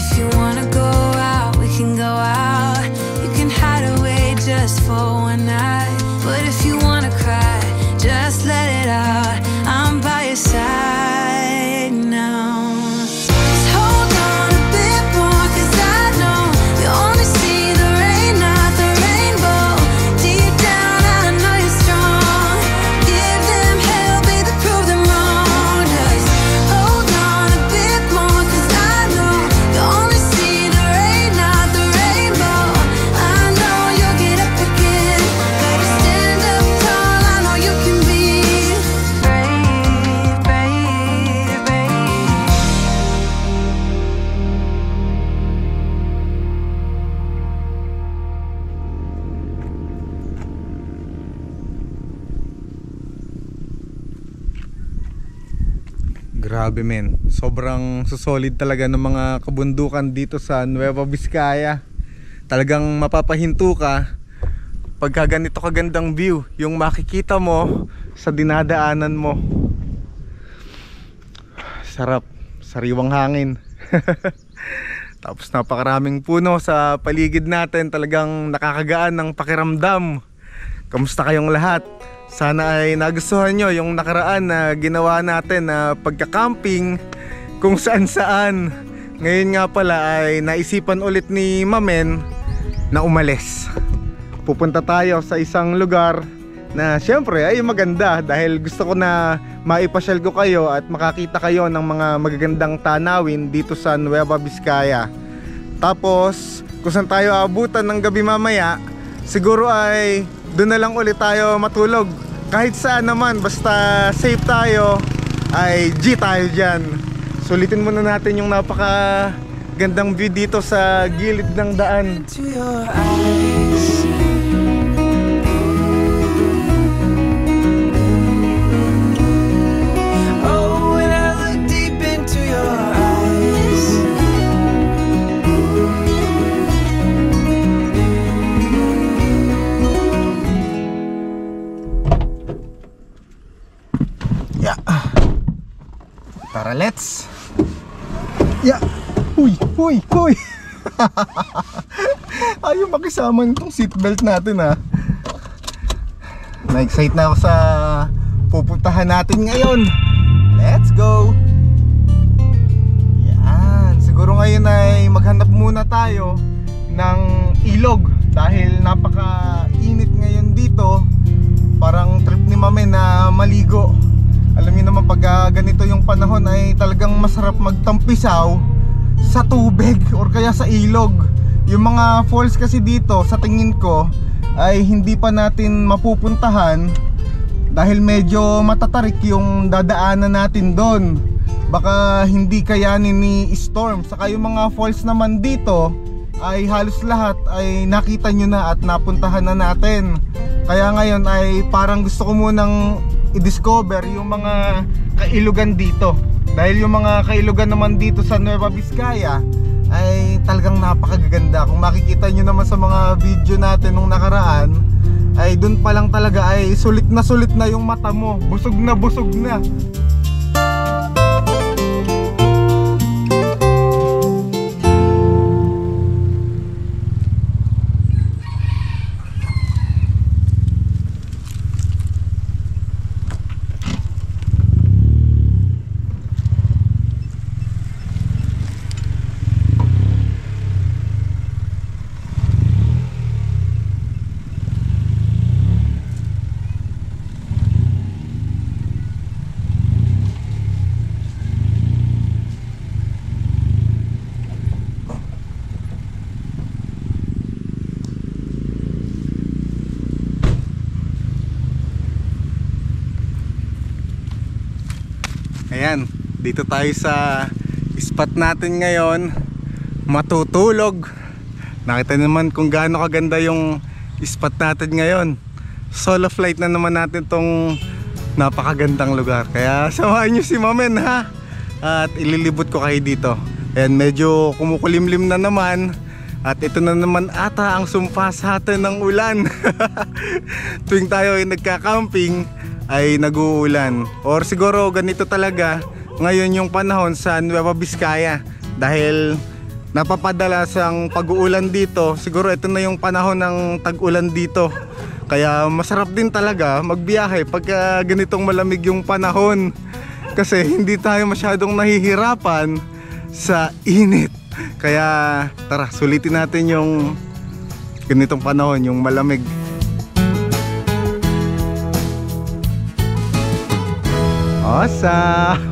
If you wanna go out, we can go out. You can hide away just for one night. But if you wanna cry, just let it out. I'm by your side now. Just hold on a bit more, 'cause I know you only see the rain, not the rainbow. Deep down I know you're strong. Give them hell, baby, prove them wrong. Just hold on a bit more, 'cause I know you only see the rain, not the rainbow. I know you'll get up again. Gotta stand up tall, I know you can be brave, brave, brave. Grabe men, sobrang susolid talaga ng mga kabundukan dito sa Nueva Vizcaya. Talagang mapapahinto ka pagka ganito kagandang view yung makikita mo sa dinadaanan mo. Sarap, sariwang hangin. Tapos napakaraming puno sa paligid natin, talagang nakakagaan ng pakiramdam. Kamusta kayong lahat? Sana ay nagustuhan nyo yung nakaraan na ginawa natin na pagka-camping kung saan saan. Ngayon nga pala ay naisipan ulit ni Mamen na umalis. Pupunta tayo sa isang lugar na syempre ay maganda, dahil gusto ko na maipasyal ko kayo at makakita kayo ng mga magagandang tanawin dito sa Nueva Vizcaya. Tapos kung saan tayo abutan ng gabi mamaya, siguro ay doon na lang ulit tayo matulog. Kahit saan naman, basta safe tayo, ay G tayo dyan. Sulitin muna natin yung napaka gandang view dito sa gilid ng daan. Tara, let's. Huy, huy, huy. Ayaw makisama nitong seatbelt natin ha. Na-excite na ako sa pupuntahan natin ngayon. Let's go. Yan, siguro ngayon ay maghanap muna tayo ng ilog, dahil napaka-init ngayon dito. Parang trip ni Mame na maligo. Alam niyo naman pag ganito yung panahon ay talagang masarap magtampisaw sa tubig or kaya sa ilog. Yung mga falls kasi dito sa tingin ko ay hindi pa natin mapupuntahan dahil medyo matatarik yung dadaanan natin doon. Baka hindi kayanin ni storm. Saka yung mga falls naman dito ay halos lahat ay nakita nyo na at napuntahan na natin. Kaya ngayon ay parang gusto ko munang i-discover yung mga kailugan dito, dahil yung mga kailugan naman dito sa Nueva Vizcaya ay talagang napakaganda. Kung makikita nyo naman sa mga video natin nung nakaraan, ay dun pa lang talaga ay sulit na yung mata mo. Busog na busog na. Ayan, dito tayo sa spot natin ngayon, matutulog. Nakita naman kung gaano kaganda yung spot natin ngayon. Solo flight na naman natin tong napakagandang lugar. Kaya samahan nyo si Mamen ha, at ililibot ko kayo dito. Ayan, medyo kumukulimlim na naman. At ito na naman ata ang sumpa sa atin ng ulan. Tuwing tayo ay nagka-camping ay nag-uulan, or siguro ganito talaga ngayon yung panahon sa Nueva Vizcaya, dahil napapadalas ang pag-uulan dito. Siguro ito na yung panahon ng tag-ulan dito. Kaya masarap din talaga magbiyahe pagka ganitong malamig yung panahon. Kasi hindi tayo masyadong nahihirapan sa init. Kaya tara, sulitin natin yung ganitong panahon, yung malamig. Awesome!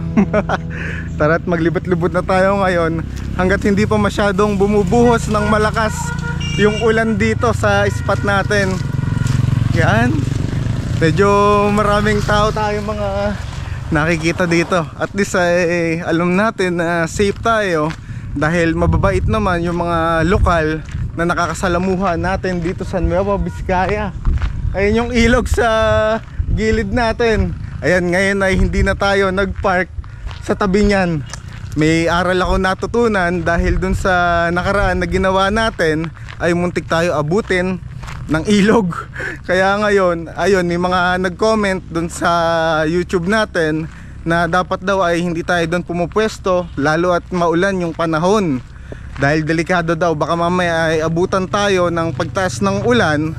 Tara't maglibot-libot na tayo ngayon hanggat hindi pa masyadong bumubuhos ng malakas yung ulan dito sa spot natin. Yan, medyo maraming tao tayo mga nakikita dito. At least ay alam natin na safe tayo dahil mababait naman yung mga lokal na nakakasalamuhan natin dito sa Nueva Vizcaya. Ayun yung ilog sa gilid natin. Ayan, ngayon ay hindi na tayo nagpark sa tabi niyan. May aral ako natutunan dahil dun sa nakaraan na ginawa natin ay muntik tayo abutin ng ilog. Kaya ngayon, ayun, may mga nag-comment dun sa YouTube natin na dapat daw ay hindi tayo dun pumupwesto lalo at maulan yung panahon. Dahil delikado daw, baka mamaya ay abutan tayo ng pagtaas ng ulan,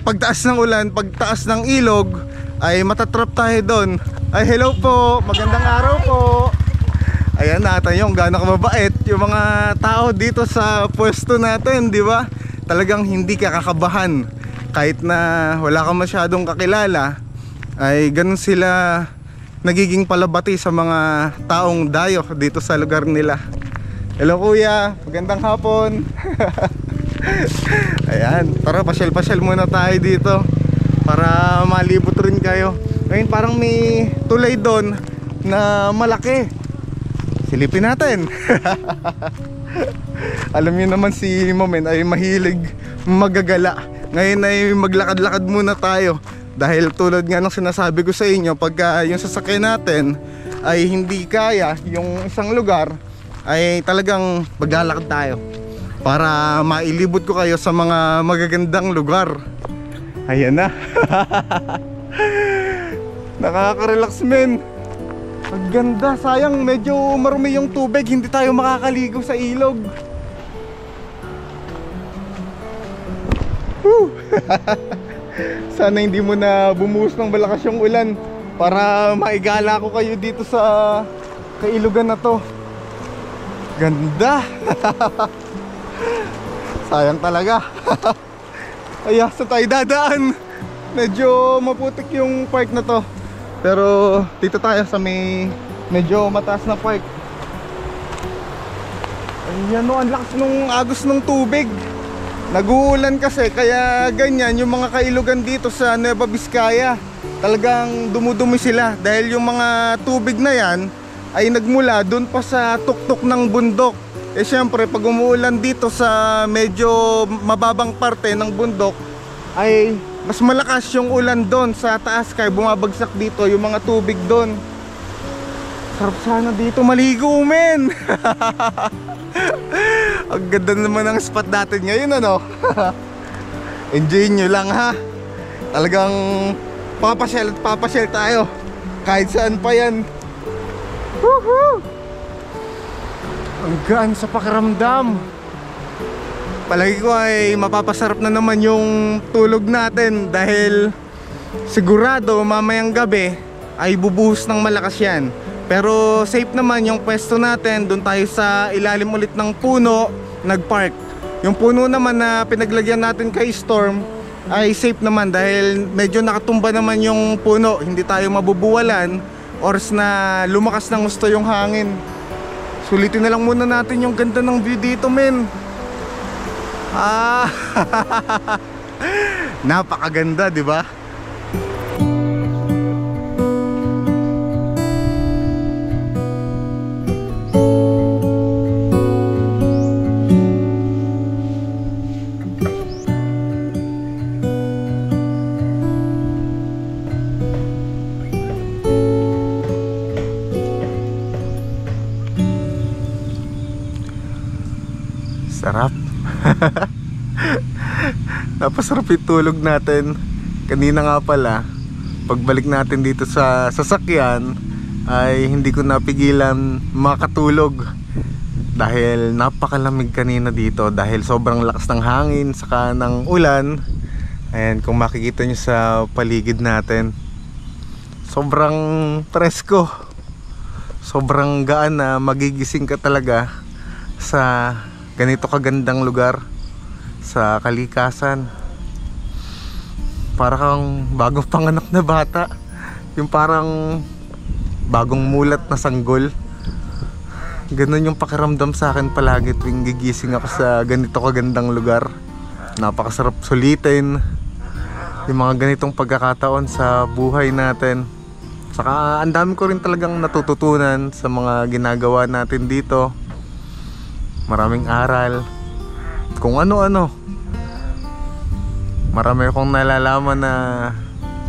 pagtaas ng ilog, ay matatrap tayo doon. Ay hello po, magandang araw po. Ayan natin yung gaano kababait yung mga tao dito sa pwesto natin, di ba? Talagang hindi ka kakabahan kahit na wala ka masyadong kakilala, ay ganun sila nagiging palabati sa mga taong dayo dito sa lugar nila. Hello kuya, magandang hapon. Ayan, tara pasyal-pasyal muna tayo dito para malibot rin kayo. Ngayon parang may tulay doon na malaki. Silipin natin. Alam niyo naman si Momen ay mahilig magagala. Ngayon ay maglakad-lakad muna tayo. Dahil tulad nga ng sinasabi ko sa inyo, pagka yung sasakyan natin ay hindi kaya yung isang lugar, ay talagang maglalakad tayo para mailibot ko kayo sa mga magagandang lugar. Ayan na. Nakaka-relax men. Ang ganda, sayang medyo marumi yung tubig, hindi tayo makakaligo sa ilog. Sana hindi mo na bumuhos ng malakas yung ulan para maigala ko kayo dito sa kailugan na to. Ganda. Sayang talaga. Ay, sa tayo dadaan. Medyo maputik yung park na to. Pero dito tayo sa may medyo mataas na park. Ayan o, ang lakas nung agos ng tubig. Nag-uulan kasi kaya ganyan yung mga kailugan dito sa Nueva Vizcaya. Talagang dumudumi sila dahil yung mga tubig na yan ay nagmula dun pa sa tuktok ng bundok. Eh syempre pag umuulan dito sa medyo mababang parte ng bundok, ay mas malakas yung ulan doon sa taas kaya bumabagsak dito yung mga tubig doon. Sarap sana dito maligo men. Ang ganda naman ng spot natin ngayon ano. Enjoy nyo lang ha. Talagang papasyal at papasyal tayo kahit saan pa yan. Woohoo! Ang gaan sa pakiramdam. Palagi ko ay mapapasarap na naman yung tulog natin dahil sigurado mamayang gabi ay bubuhos ng malakas yan. Pero safe naman yung pwesto natin, doon tayo sa ilalim ulit ng puno nagpark. Yung puno naman na pinaglagyan natin kay Storm ay safe naman dahil medyo nakatumba naman yung puno, hindi tayo mabubuwalan oras na lumakas ng gusto yung hangin. Sulitin na lang muna natin yung ganda ng view dito men. Napakaganda, di ba? Sarap. Napasarap yung tulog natin. Kanina nga pala, pagbalik natin dito sa sasakyan ay hindi ko napigilan makatulog. dahil napakalamig kanina dito dahil sobrang lakas ng hangin saka ng ulan. Ayan, kung makikita nyo sa paligid natin, sobrang presko, sobrang gaan na magigising ka talaga sa ganito kagandang lugar sa kalikasan. Para kang bagong panganak na bata, yung parang bagong mulat na sanggol. Ganun yung pakiramdam sa akin palagi tuwing gigising ako sa ganito kagandang lugar. Napakasarap sulitin yung mga ganitong pagkakataon sa buhay natin. Saka ang dami ko rin talagang natututunan sa mga ginagawa natin dito. Maraming aral, kung ano-ano. Marami akong nalalaman na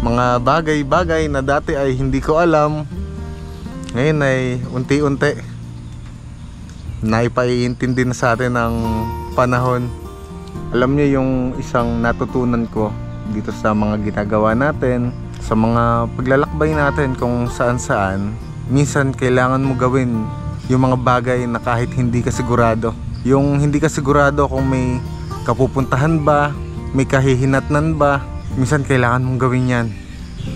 mga bagay-bagay na dati ay hindi ko alam. Ngayon ay unti-unti naipaiintindi na sa atin ng panahon. Alam niyo yung isang natutunan ko dito sa mga ginagawa natin, sa mga paglalakbay natin kung saan-saan, minsan kailangan mo gawin yung mga bagay na kahit hindi ka sigurado. Yung hindi ka sigurado kung may kapupuntahan ba, may kahihinatnan ba, minsan kailangan mong gawin yan.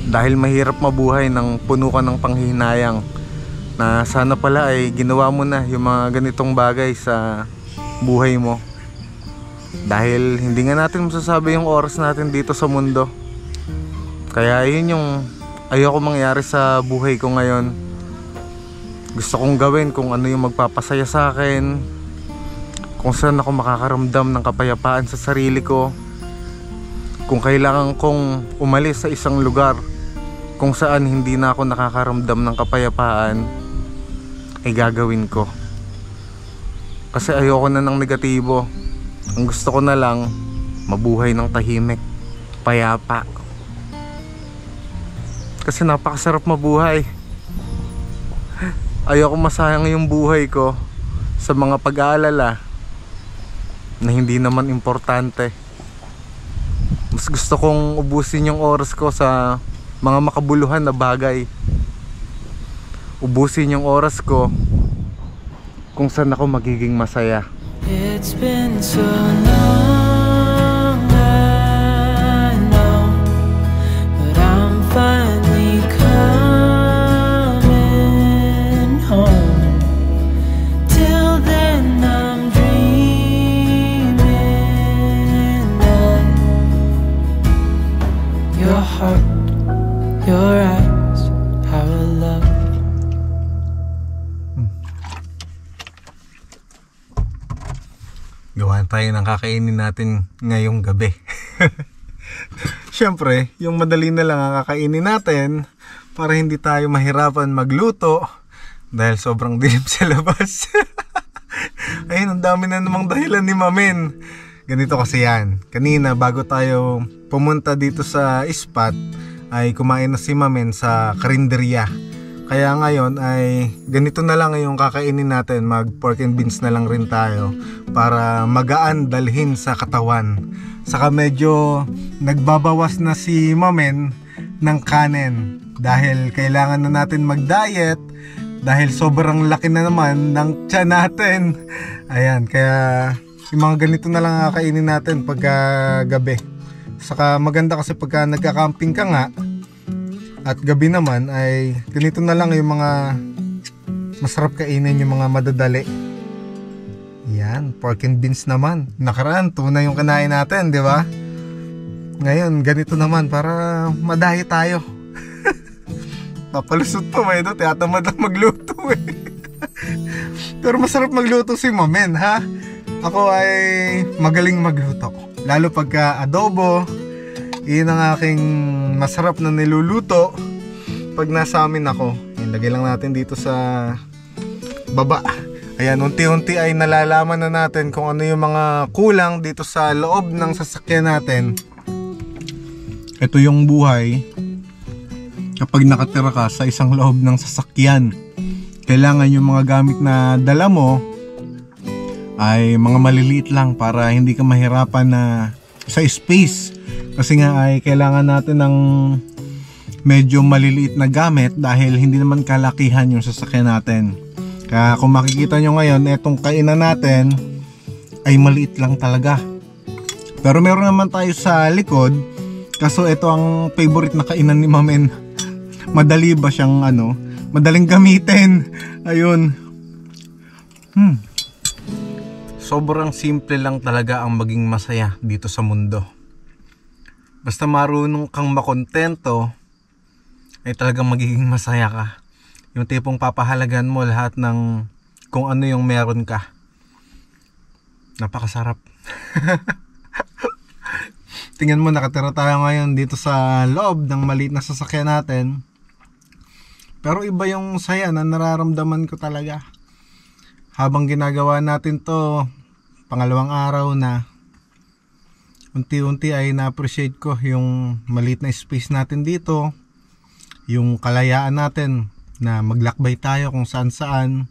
Dahil mahirap mabuhay ng puno ka ng panghihinayang na sana pala ay ginawa mo na yung mga ganitong bagay sa buhay mo. Dahil hindi nga natin masasabi yung oras natin dito sa mundo. Kaya yun yung ayoko mangyari sa buhay ko ngayon. Gusto kong gawin kung ano yung magpapasaya sa akin, kung saan ako makakaramdam ng kapayapaan sa sarili ko. Kung kailangan kong umalis sa isang lugar kung saan hindi na ako nakakaramdam ng kapayapaan, ay gagawin ko. Kasi ayoko na ng negatibo. Ang gusto ko na lang mabuhay ng tahimik, payapa. Kasi napakasarap mabuhay. Ayoko masayang yung buhay ko sa mga pag-aalala na hindi naman importante. Mas gusto kong ubusin yung oras ko sa mga makabuluhan na bagay. Ubusin yung oras ko kung saan ako magiging masaya. It's been so long, I know, but I'm finally coming home. Till then I'm dreaming of your heart, your eyes, our love. Gawa tayo ng kakainin natin ngayong gabi. Siyempre, yung madali na lang ang kakainin natin para hindi tayo mahirapan magluto dahil sobrang dilim sa labas. Ayun, ang dami na namang dahilan ni Mamen. Ganito kasi yan. Kanina bago tayo pumunta dito sa spot ay kumain na si Mamen sa karinderya. Kaya ngayon ay ganito na lang yung kakainin natin. Mag pork and beans na lang rin tayo para magaan dalhin sa katawan. Saka medyo nagbabawas na si Mamen ng kanin dahil kailangan na natin mag-diet dahil sobrang laki na naman ng tiyan natin. Ayan, kaya yung mga ganito na lang kakainin natin pagka gabi. Saka maganda kasi pagka nagka-camping ka nga at gabi naman ay ganito na lang yung mga masarap kainin, yung mga madadali. Yan, pork and beans naman. Nakaraan, tuna yung kinain natin, di ba? Ngayon, ganito naman para madahi tayo. Papalusot pa ba ito? Tiyatamad lang magluto eh. Pero masarap magluto si Mamen, ha? Ako ay magaling magluto. Lalo pagka adobo, yun ang aking masarap na niluluto pag nasa amin ako. Ilagay lang natin dito sa baba. Ayan, unti-unti ay nalalaman na natin kung ano yung mga kulang dito sa loob ng sasakyan natin. Ito yung buhay kapag nakatira ka sa isang loob ng sasakyan. Kailangan yung mga gamit na dala mo ay mga maliliit lang para hindi ka mahirapan na sa space. Kasi nga ay kailangan natin ng medyo maliliit na gamit dahil hindi naman kalakihan yung sasakyan natin. Kaya kung makikita nyo ngayon, etong kainan natin ay maliit lang talaga. Pero meron naman tayo sa likod. Kaso ito ang favorite na kainan ni Mamen. Madali ba siyang madaling gamitin. Ayun. Sobrang simple lang talaga ang maging masaya dito sa mundo. Basta marunong kang makontento, ay talagang magiging masaya ka. Yung tipong papahalagan mo lahat ng kung ano yung meron ka. Napakasarap. Tingnan mo, nakatira tayo ngayon dito sa loob ng maliit na sasakyan natin. Pero iba yung saya na nararamdaman ko talaga. Habang ginagawa natin to, pangalawang araw na, unti-unti ay na-appreciate ko yung maliit na space natin dito. Yung kalayaan natin na maglakbay tayo kung saan-saan.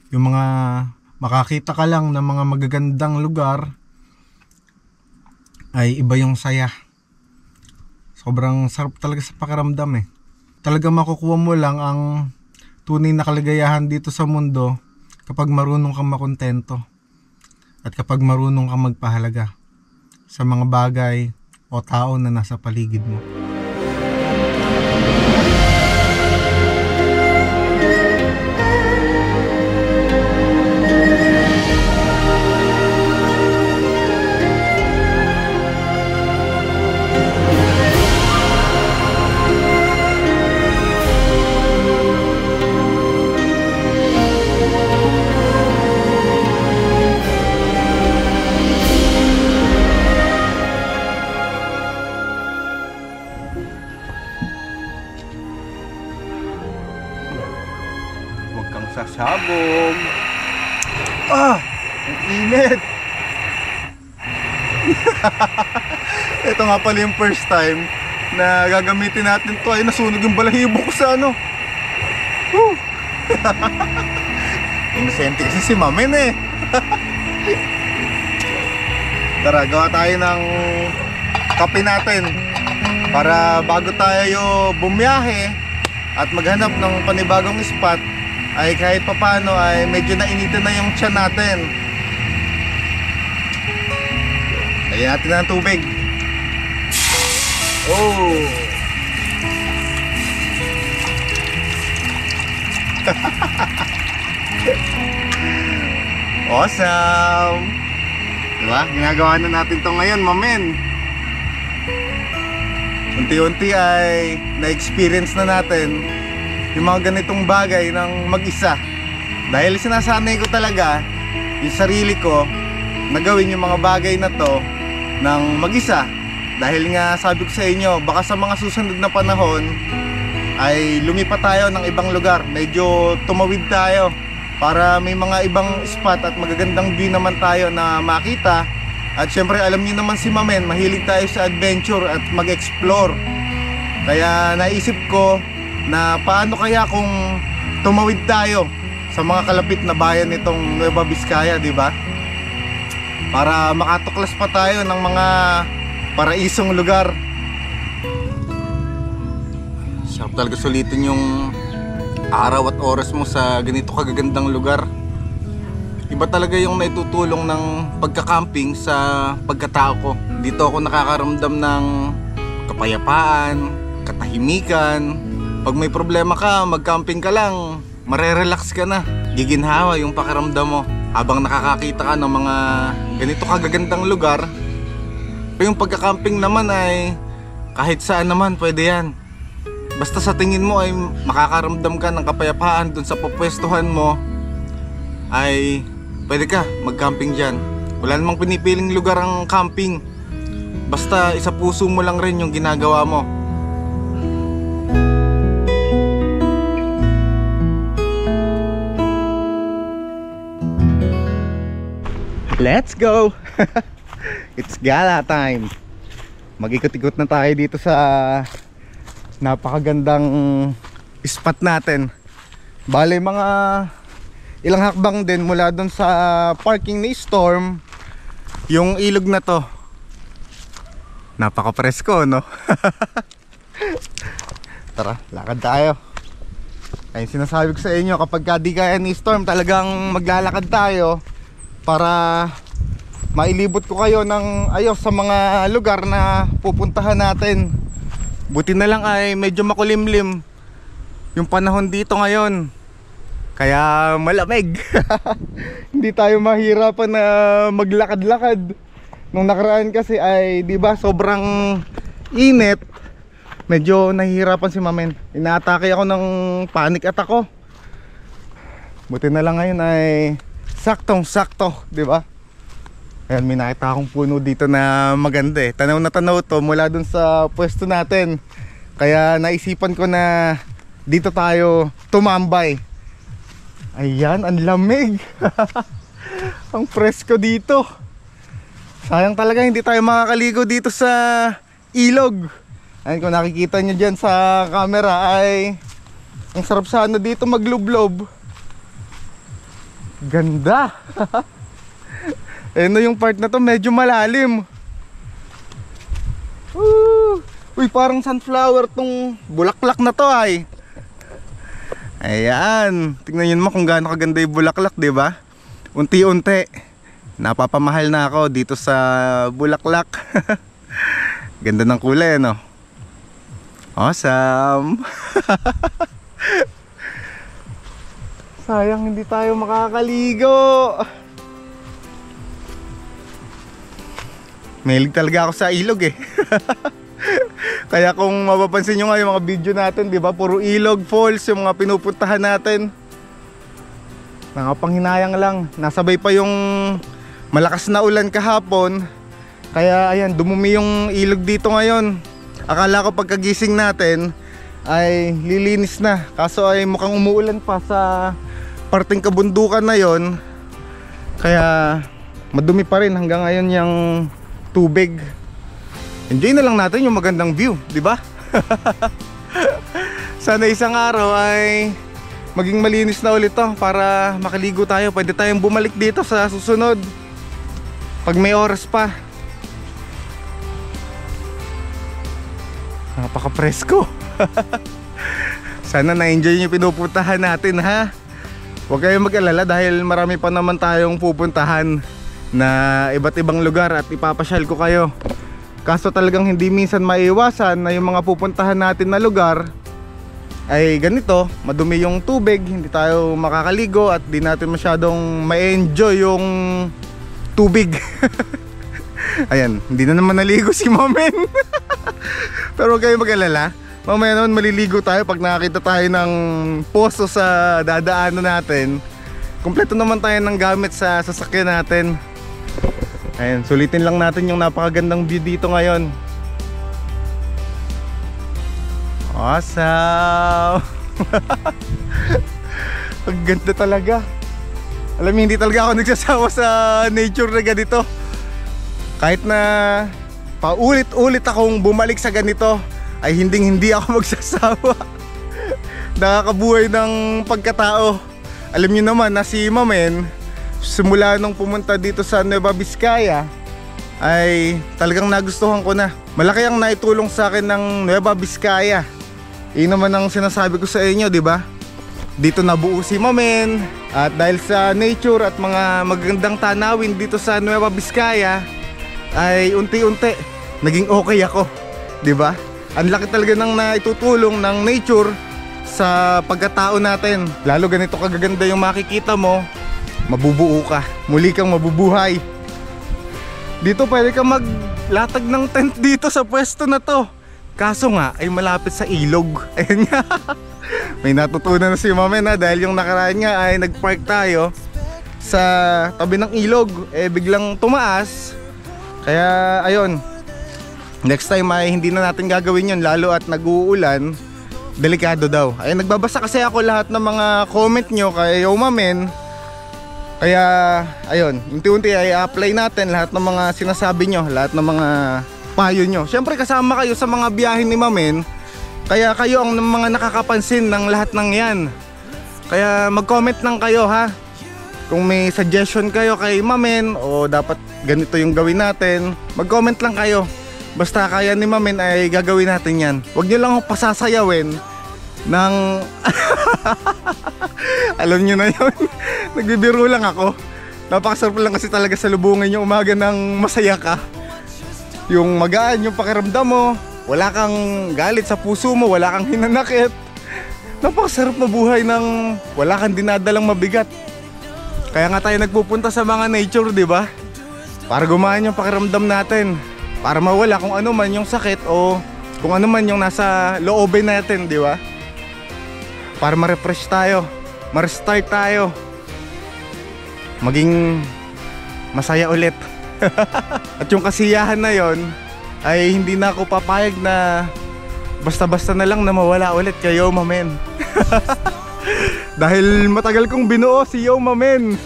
Yung mga makakita ka lang ng mga magagandang lugar, ay iba yung saya. Sobrang sarap talaga sa pakiramdam eh. Talaga makukuha mo lang ang tunay na kaligayahan dito sa mundo kapag marunong kang makontento at kapag marunong kang magpahalaga sa mga bagay o tao na nasa paligid mo. Sasabog. Ang init. Ito nga pala yung first time na gagamitin natin to. Ay, nasunog yung balahibo ko sa Inosente kasi si Mamen eh. Tara, gawa tayo ng kape natin para bago tayo bumiyahe at maghanap ng panibagong spot ay kahit papano ay medyo nainitin na yung tiyan natin. Lagyan natin ng tubig. Awesome! Diba? Ginagawa na natin to ngayon, Mamen. Unti-unti ay na-experience na natin yung mga ganitong bagay ng mag-isa. Dahil sinasanay ko talaga yung sarili ko na gawin yung mga bagay na to ng mag-isa. Dahil nga sabi ko sa inyo, baka sa mga susunod na panahon ay lumipat tayo ng ibang lugar. Medyo tumawid tayo para may mga ibang spot at magagandang view naman tayo na makita. At syempre alam niyo naman si Mamen, mahilig tayo sa adventure at mag-explore. Kaya naisip ko na paano kaya kung tumawid tayo sa mga kalapit na bayan nitong Nueva Vizcaya, di ba? Para makatuklas pa tayo ng mga paraisong lugar. Sarap talaga sulitin yung araw at oras mo sa ganito kagagandang lugar. Iba talaga yung naitutulong ng pagka-camping sa pagkatao ko. Dito ako nakakaramdam ng kapayapaan, katahimikan. Pag may problema ka, mag-camping ka lang, marerelax ka na. Giginhawa yung pakiramdam mo habang nakakakita ka ng mga ganito kagagandang lugar. Pero yung pagka-camping naman ay kahit saan naman pwede yan. Basta sa tingin mo ay makakaramdam ka ng kapayapaan dun sa pupwestuhan mo, ay pwede ka mag-camping dyan. Wala namang pinipiling lugar ang camping. Basta isa puso mo lang rin yung ginagawa mo. Let's go! It's gala time. Mag-ikot-ikot na tayo dito sa napakagandang spot natin. Bale mga ilang hakbang din mula doon sa parking ni Storm yung ilog na to. Napaka-presko, no? Tara, lakad tayo. Ay sinasabi ko sa inyo, kapag di kaya ni Storm, talagang maglalakad tayo para mailibot ko kayo ng ayos sa mga lugar na pupuntahan natin. Buti na lang ay medyo makulimlim yung panahon dito ngayon, kaya malamig. Hindi tayo mahirapan na maglakad-lakad. Nung nakaraan kasi ay, di ba, sobrang init. Medyo nahihirapan si Mamen. Inaatake ako ng panic attack ko. Buti na lang ngayon ay saktong-sakto, di ba? Ayan, may nakita akong puno dito na maganda eh. Tanaw na tanaw to mula dun sa pwesto natin. Kaya naisipan ko na dito tayo tumambay. Ayan, ang lamig. Ang presko dito. Sayang talaga hindi tayo makakaligo dito sa ilog. Ayan, kung nakikita nyo dyan sa camera ay ang sarap sana dito maglublob. Ganda. No, yung part na to medyo malalim. Uy, parang sunflower tong bulaklak na to ay. Ayan, tingnan nyo naman kung gaano kaganda yung bulaklak, di ba? Unti-unti napapamahal na ako dito sa bulaklak. Ganda ng kulay, no? Awesome. Sayang hindi tayo makakaligo. Mahilig talaga ako sa ilog eh. Kaya kung mapapansin nyo nga yung mga video natin, di ba, puro ilog, falls yung mga pinupuntahan natin. Nakapanghinayang lang. Nasabay pa yung malakas na ulan kahapon. Kaya ayan, dumumi yung ilog dito ngayon. Akala ko pagkagising natin ay lilinis na. Kaso ay mukhang umuulan pa sa parting kabundukan na yon. Kaya madumi pa rin hanggang ngayon yung tubig. Enjoy na lang natin yung magandang view, di ba? Sana isang araw ay maging malinis na ulit to para makaligo tayo. Pwede tayong bumalik dito sa susunod pag may oras pa. Napaka-presko. Sana na-enjoy yung pinupuntahan natin, ha? Huwag kayong mag-alala dahil marami pa naman tayong pupuntahan na iba't ibang lugar at ipapasyal ko kayo. Kaso talagang hindi minsan maiiwasan na yung mga pupuntahan natin na lugar ay ganito, madumi yung tubig, hindi tayo makakaligo at di natin masyadong ma-enjoy yung tubig. Ayan, hindi na naman naligo si Mamen. Pero huwag kayong mag-alala, mamaya naman maliligo tayo pag nakakita tayo ng poso sa dadaanan natin. Kompleto naman tayo ng gamit sa sasakyan natin. Ayan, sulitin lang natin yung napakagandang view dito ngayon. Awesome. Ang ganda talaga. Alam mo, hindi talaga ako nagsasawa sa nature na ganito. Kahit na paulit-ulit akong bumalik sa ganito, ay hindi ako magsasawa. Nakakabuhay ng pagkatao. Alam niyo naman na si Mamen, simula nung pumunta dito sa Nueva Vizcaya ay talagang nagustuhan ko na. Malaki ang naitulong sa akin ng Nueva Vizcaya. Yun naman ang sinasabi ko sa inyo, di ba? Dito nabuo si Mamen. At dahil sa nature at mga magandang tanawin dito sa Nueva Vizcaya ay unti-unti naging okay ako, di ba? Ang laki talaga ng naitutulong ng nature sa pagkatao natin. Lalo ganito kagaganda yung makikita mo, mabubuo ka, muli kang mabubuhay. Dito pwede ka maglatag ng tent dito sa pwesto na to. Kaso nga ay malapit sa ilog. Ayan nga. May natutunan na si Mamen na dahil yung nakaraan nga ay nagpark tayo sa tabi ng ilog, eh biglang tumaas. Kaya ayun, next time ay hindi na natin gagawin yun, lalo at nag-uulan. Delikado daw. Ay nagbabasa kasi ako lahat ng mga comment nyo kay Mamen. Kaya ayun, unti-unti ay apply natin lahat ng mga sinasabi nyo, lahat ng mga payo nyo. Siyempre kasama kayo sa mga biyahe ni Mamen, kaya kayo ang mga nakakapansin ng lahat ng yan. Kaya mag-comment lang kayo, ha. Kung may suggestion kayo kay Mamen o dapat ganito yung gawin natin, mag-comment lang kayo. Basta kaya ni Mamen ay gagawin natin yan. Huwag nyo lang pasasayawin ng alam nyo na yun. Nagbibiro lang ako. Napakasarap lang kasi talaga sa lubungin yung umaga ng masaya ka. Yung magaan yung pakiramdam mo, wala kang galit sa puso mo, wala kang hinanakit. Napakasarap mabuhay ng wala kang dinadalang mabigat. Kaya nga tayo nagpupunta sa mga nature, di ba? Para gumaan yung pakiramdam natin, para mawala kung ano man yung sakit o kung ano man yung nasa loobin natin, di ba? Para ma-refresh tayo, ma-restart tayo, maging masaya ulit. At yung kasiyahan na yon ay hindi na ako papayag na basta-basta na lang na mawala ulit kay Yo Mamen. Dahil matagal kong binuo si Yo Mamen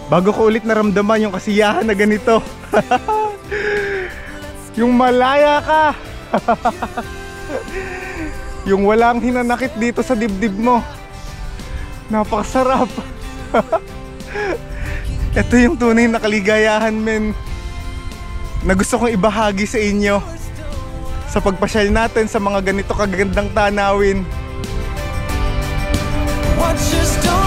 bago ko ulit naramdaman yung kasiyahan na ganito. Yung malaya ka. Yung walang hinanakit dito sa dibdib mo. Napakasarap. Ito yung tunay na kaligayahan, men, na gusto kong ibahagi sa inyo sa pagpasyal natin sa mga ganito kagandang tanawin. What's your story?